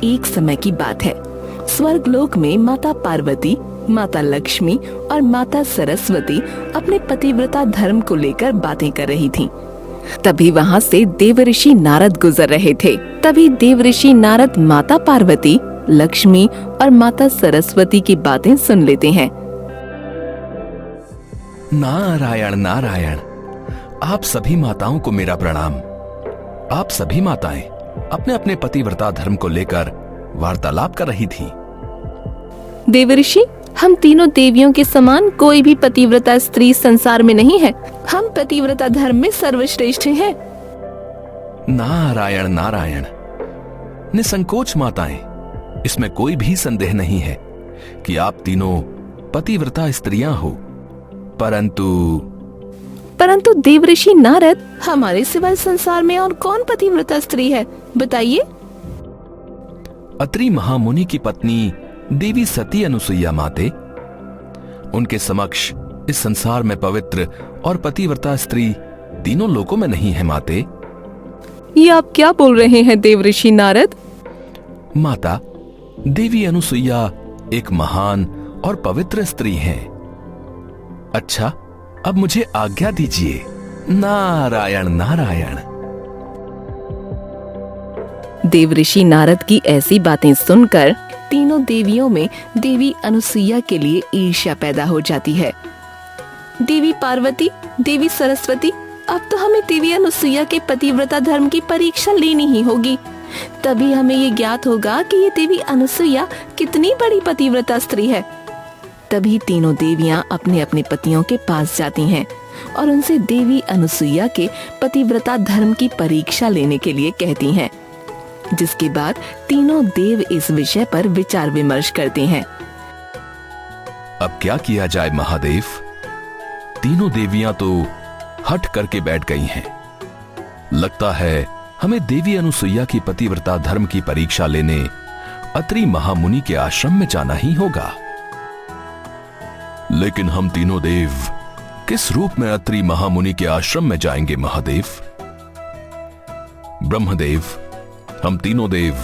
एक समय की बात है। स्वर्गलोक में माता पार्वती, माता लक्ष्मी और माता सरस्वती अपने पतिव्रता धर्म को लेकर बातें कर रही थीं। तभी वहाँ से देवऋषि नारद गुजर रहे थे। तभी देवऋषि नारद माता पार्वती, लक्ष्मी और माता सरस्वती की बातें सुन लेते हैं। नारायण नारायण, आप सभी माताओं को मेरा प्रणाम। आप सभी माताएं अपने अपने पतिव्रता धर्म को लेकर वार्तालाप कर रही थी। देवऋषि, हम तीनों देवियों के समान कोई भी पतिव्रता स्त्री संसार में नहीं है। हम पतिव्रता धर्म में सर्वश्रेष्ठ हैं। नारायण नारायण, निसंकोच माताएं, इसमें कोई भी संदेह नहीं है कि आप तीनों पतिव्रता स्त्रियां हो। परंतु देवऋषि नारद, हमारे सिवाय संसार में और कौन पतिव्रता स्त्री है, बताइए। अत्रि महामुनि की पत्नी देवी सती अनुसुईया माते, उनके समक्ष इस संसार में पवित्र और पतिव्रता स्त्री तीनों लोकों में नहीं है माते। ये आप क्या बोल रहे हैं देवऋषि नारद? माता, देवी अनुसुईया एक महान और पवित्र स्त्री हैं। अच्छा, अब मुझे आज्ञा दीजिए। नारायण नारायण। देवऋषि नारद की ऐसी बातें सुनकर तीनों देवियों में देवी अनुसुईया के लिए ईर्ष्या पैदा हो जाती है। देवी पार्वती, देवी सरस्वती, अब तो हमें देवी अनुसुईया के पतिव्रता धर्म की परीक्षा लेनी ही होगी। तभी हमें ये ज्ञात होगा कि ये देवी अनुसुईया कितनी बड़ी पतिव्रता स्त्री है। तभी तीनों देवियां अपने अपने पतियों के पास जाती हैं और उनसे देवी अनुसुईया के पतिव्रता धर्म की परीक्षा लेने के लिए कहती हैं। जिसके बाद तीनों देव इस विषय पर विचार विमर्श करते हैं। अब क्या किया जाए महादेव? तीनों देवियां तो हट करके बैठ गई हैं। लगता है हमें देवी अनुसुईया की पतिव्रता धर्म की परीक्षा लेने अत्रि महामुनि के आश्रम में जाना ही होगा। लेकिन हम तीनों देव किस रूप में अत्रि महामुनि के आश्रम में जाएंगे महादेव? ब्रह्मदेव, हम तीनों देव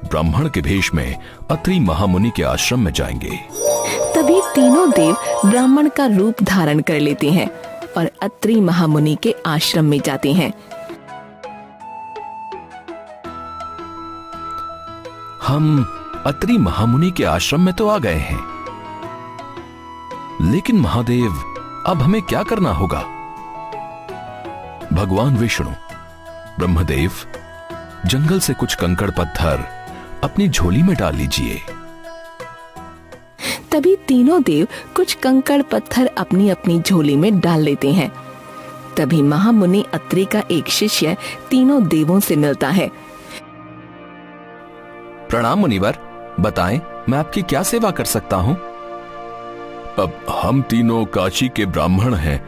ब्राह्मण के भेष में अत्रि महामुनि के आश्रम में जाएंगे। तभी तीनों देव ब्राह्मण का रूप धारण कर लेते हैं और अत्रि महामुनि के आश्रम में जाते हैं। हम अत्रि महामुनि के आश्रम में तो आ गए हैं, लेकिन महादेव, अब हमें क्या करना होगा? भगवान विष्णु, ब्रह्मदेव, जंगल से कुछ कंकड़ पत्थर अपनी झोली में डाल लीजिए। तभी तीनों देव कुछ कंकड़ पत्थर अपनी अपनी झोली में डाल लेते हैं। तभी महामुनि अत्रि का एक शिष्य तीनों देवों से मिलता है। प्रणाम मुनिवर, बताएं मैं आपकी क्या सेवा कर सकता हूं? अब हम तीनों काशी के ब्राह्मण हैं,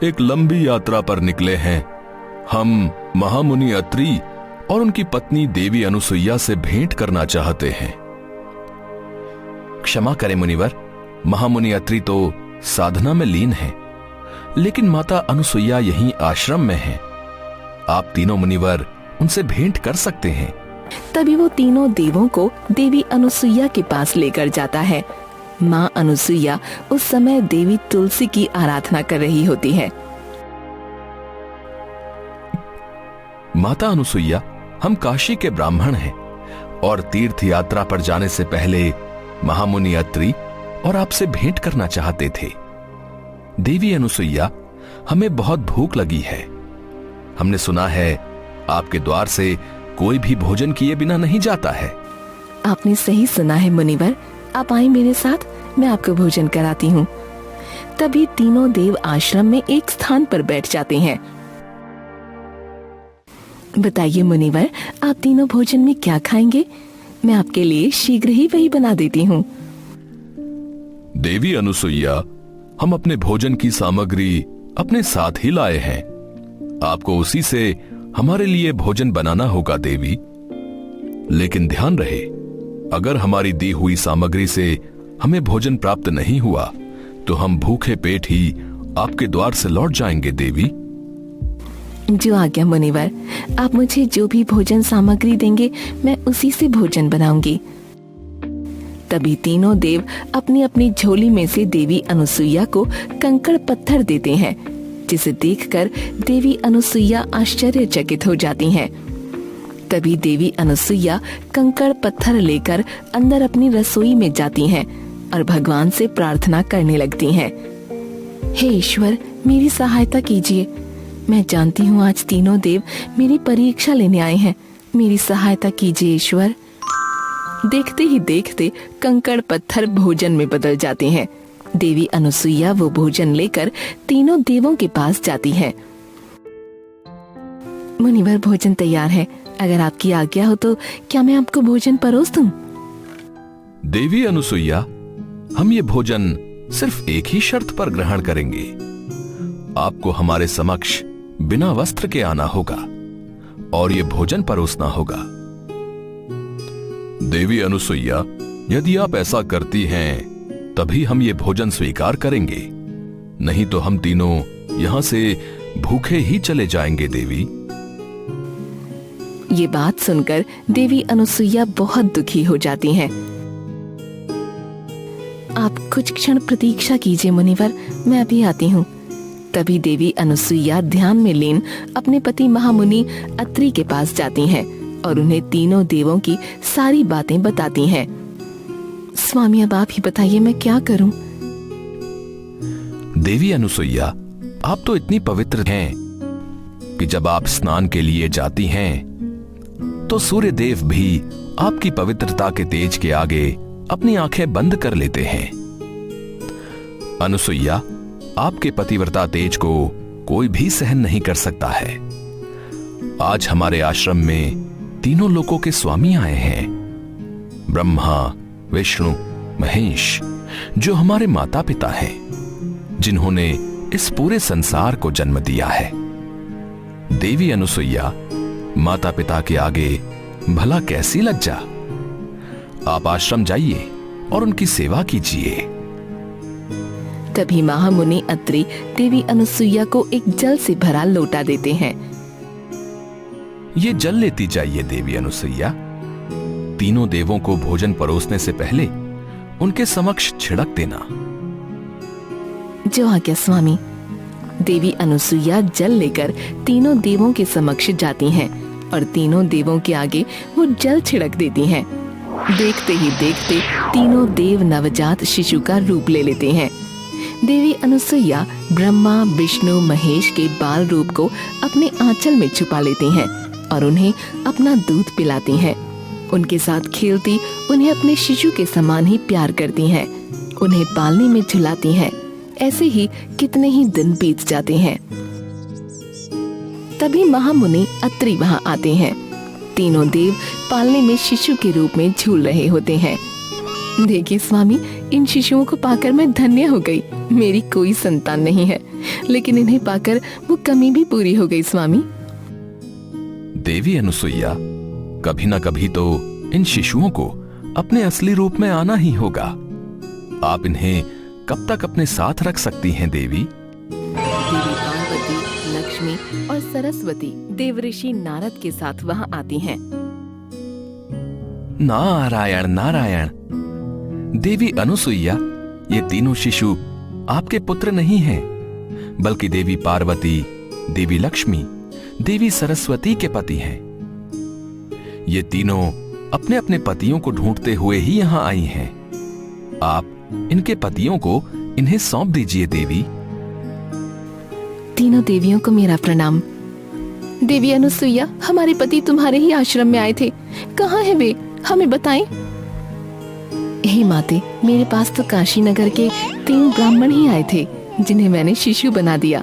एक लंबी यात्रा पर निकले हैं। हम महामुनि अत्रि और उनकी पत्नी देवी अनुसुईया से भेंट करना चाहते हैं। क्षमा करें मुनिवर, महामुनि अत्रि तो साधना में लीन हैं, लेकिन माता अनुसुईया यहीं आश्रम में हैं। आप तीनों मुनिवर उनसे भेंट कर सकते हैं। तभी वो तीनों देवों को देवी अनुसुईया के पास लेकर जाता है। माँ अनुसुईया उस समय देवी तुलसी की आराधना कर रही होती है। माता अनुसुईया, हम काशी के ब्राह्मण हैं और तीर्थ यात्रा पर जाने से पहले महामुनि अत्रि और आपसे भेंट करना चाहते थे। देवी अनुसुईया, हमें बहुत भूख लगी है। हमने सुना है आपके द्वार से कोई भी भोजन किए बिना नहीं जाता है। आपने सही सुना है मुनिवर, आप आए मेरे साथ, मैं आपको भोजन कराती हूँ। तभी तीनों देव आश्रम में एक स्थान पर बैठ जाते हैं। बताइए मुनिवर, आप तीनों भोजन में क्या खाएंगे? मैं आपके लिए शीघ्र ही वही बना देती हूँ। देवी अनुसुईया, हम अपने भोजन की सामग्री अपने साथ ही लाए हैं। आपको उसी से हमारे लिए भोजन बनाना होगा देवी। लेकिन ध्यान रहे, अगर हमारी दी हुई सामग्री से हमें भोजन प्राप्त नहीं हुआ तो हम भूखे पेट ही आपके द्वार से लौट जाएंगे देवी। जो आज्ञा मुनिवर, आप मुझे जो भी भोजन सामग्री देंगे मैं उसी से भोजन बनाऊंगी। तभी तीनों देव अपनी अपनी झोली में से देवी अनुसुईया को कंकड़ पत्थर देते हैं, जिसे देखकर देवी अनुसुईया आश्चर्यचकित हो जाती हैं। तभी देवी अनुसुईया कंकड़ पत्थर लेकर अंदर अपनी रसोई में जाती हैं और भगवान से प्रार्थना करने लगती हैं। हे ईश्वर, मेरी सहायता कीजिए। मैं जानती हूँ आज तीनों देव मेरी परीक्षा लेने आए हैं। मेरी सहायता कीजिए ईश्वर। देखते ही देखते कंकड़ पत्थर भोजन में बदल जाते हैं। देवी अनुसुईया वो भोजन लेकर तीनों देवों के पास जाती है। मुनिवर, भोजन तैयार है। अगर आपकी आज्ञा हो तो क्या मैं आपको भोजन परोस दूं? देवी अनुसुईया, हम ये भोजन सिर्फ एक ही शर्त पर ग्रहण करेंगे। आपको हमारे समक्ष बिना वस्त्र के आना होगा और ये भोजन परोसना होगा। देवी अनुसुईया, यदि आप ऐसा करती हैं तभी हम ये भोजन स्वीकार करेंगे, नहीं तो हम तीनों यहां से भूखे ही चले जाएंगे। देवी। ये बात सुनकर देवी अनुसुईया बहुत दुखी हो जाती हैं। आप कुछ क्षण प्रतीक्षा कीजिए मुनिवर, मैं अभी आती हूँ। तभी देवी अनुसुईया ध्यान में लीन अपने पति महामुनि अत्रि के पास जाती हैं और उन्हें तीनों देवों की सारी बातें बताती हैं। स्वामी, अब आप ही बताइए मैं क्या करूं? देवी अनुसुईया, आप तो इतनी पवित्र हैं कि जब आप स्नान के लिए जाती हैं तो सूर्य देव भी आपकी पवित्रता के तेज के आगे अपनी आंखें बंद कर लेते हैं। अनुसुईया, आपके पतिव्रता तेज को कोई भी सहन नहीं कर सकता है। आज हमारे आश्रम में तीनों लोकों के स्वामी आए हैं, ब्रह्मा, विष्णु, महेश, जो हमारे माता पिता हैं, जिन्होंने इस पूरे संसार को जन्म दिया है। देवी अनुसुईया, माता पिता के आगे भला कैसी लज्जा। आप आश्रम जाइए और उनकी सेवा कीजिए। तभी महामुनि अत्रि देवी अनुसुईया को एक जल से भरा लोटा देते हैं। ये जल लेती जाइए देवी अनुसुईया। तीनों देवों को भोजन परोसने से पहले उनके समक्ष छिड़क देना। जो आज्ञा स्वामी। देवी अनुसुईया जल लेकर तीनों देवों के समक्ष जाती हैं और तीनों देवों के आगे वो जल छिड़क देती हैं। देखते ही देखते तीनों देव नवजात शिशु का रूप ले लेते हैं। देवी अनुसुईया ब्रह्मा, विष्णु, महेश के बाल रूप को अपने आंचल में छुपा लेती हैं और उन्हें अपना दूध पिलाती हैं। उनके साथ खेलती उन्हें अपने शिशु के समान ही प्यार करती हैं। उन्हें पालने में झुलाती हैं। ऐसे ही कितने ही दिन बीत जाते हैं। तभी महामुनि अत्रि वहां आते हैं। तीनों देव पालने में शिशु के रूप में झूल रहे होते हैं। देखिए स्वामी, इन शिशुओं को पाकर मैं धन्य हो गई। मेरी कोई संतान नहीं है, लेकिन इन्हें पाकर वो कमी भी पूरी हो गई स्वामी। देवी अनुसुईया, कभी ना कभी तो इन शिशुओं को अपने असली रूप में आना ही होगा। आप इन्हें कब तक अपने साथ रख सकती हैं देवी? देवी पार्वती, लक्ष्मी और सरस्वती देवऋषि नारद के साथ वहां आती हैं। नारायण नारायण। देवी अनुसुईया, ये तीनों शिशु आपके पुत्र नहीं हैं, बल्कि देवी पार्वती, देवी लक्ष्मी, देवी सरस्वती के पति हैं। ये तीनों अपने अपने पतियों को ढूंढते हुए ही यहाँ आई हैं। आप इनके पतियों को इन्हें सौंप दीजिए देवी। तीनों देवियों को मेरा प्रणाम। देवी अनुसुईया, हमारे पति तुम्हारे ही आश्रम में आए थे। कहाँ हैं वे? हमें बताएं। हे माते, मेरे पास तो काशी नगर के 3 ब्राह्मण ही आए थे, जिन्हें मैंने शिशु बना दिया।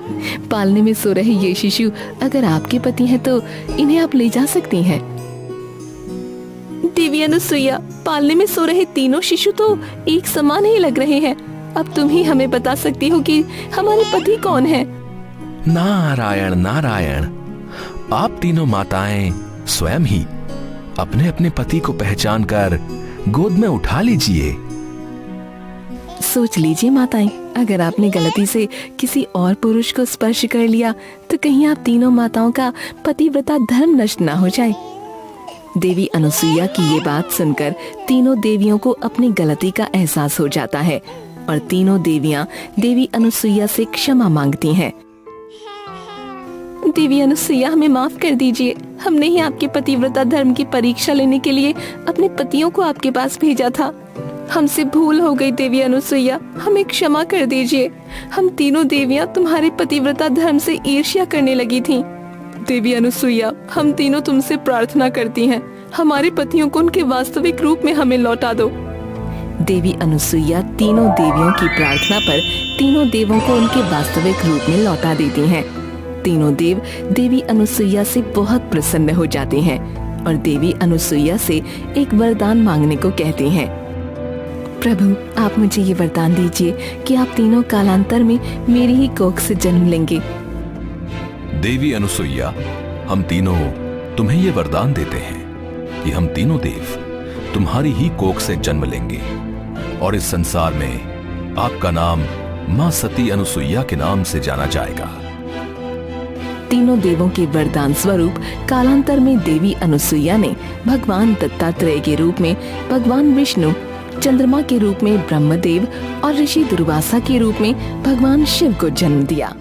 पालने में सो रहे ये शिशु अगर आपके पति हैं तो इन्हें आप ले जा सकती हैं। देवी अनुसुईया, पालने में सो रहे तीनों शिशु तो एक समान ही लग रहे हैं। अब तुम ही हमें बता सकती हो कि हमारे पति कौन हैं? नारायण नारायण। आप तीनों माताएं स्वयं ही अपने अपने पति को पहचान कर गोद में उठा लीजिए। सोच लीजिए माताएं, अगर आपने गलती से किसी और पुरुष को स्पर्श कर लिया तो कहीं आप तीनों माताओं का पतिव्रता धर्म नष्ट ना हो जाए। देवी अनुसुईया की ये बात सुनकर तीनों देवियों को अपनी गलती का एहसास हो जाता है और तीनों देवियां देवी अनुसुईया से क्षमा मांगती हैं। देवी अनुसुईया, हमें माफ कर दीजिए। हमने ही आपके पतिव्रता धर्म की परीक्षा लेने के लिए अपने पतियों को आपके पास भेजा था। हमसे भूल हो गई देवी अनुसुईया, हमें क्षमा कर दीजिए। हम तीनों देवियां तुम्हारे पतिव्रता धर्म से ईर्ष्या करने लगी थीं। देवी अनुसुईया, हम तीनों तुमसे प्रार्थना करती हैं, हमारे पतियों को उनके वास्तविक रूप में हमें लौटा दो। देवी अनुसुईया तीनों देवियों की प्रार्थना पर तीनों देवों को उनके वास्तविक रूप में लौटा देती हैं। तीनों देव देवी अनुसुईया से बहुत प्रसन्न हो जाते हैं और देवी अनुसुईया से एक वरदान मांगने को कहते हैं। प्रभु, आप मुझे ये वरदान दीजिए कि आप तीनों कालांतर में मेरी ही कोख से जन्म लेंगे। देवी अनुसुईया, हम तीनों तुम्हें ये वरदान देते हैं कि हम तीनों देव तुम्हारी ही कोख से जन्म लेंगे और इस संसार में आपका नाम मां सती अनुसुईया के नाम से जाना जाएगा। तीनों देवों के वरदान स्वरूप कालांतर में देवी अनुसुईया ने भगवान दत्तात्रेय के रूप में भगवान विष्णु, चंद्रमा के रूप में ब्रह्मदेव और ऋषि दुर्वासा के रूप में भगवान शिव को जन्म दिया।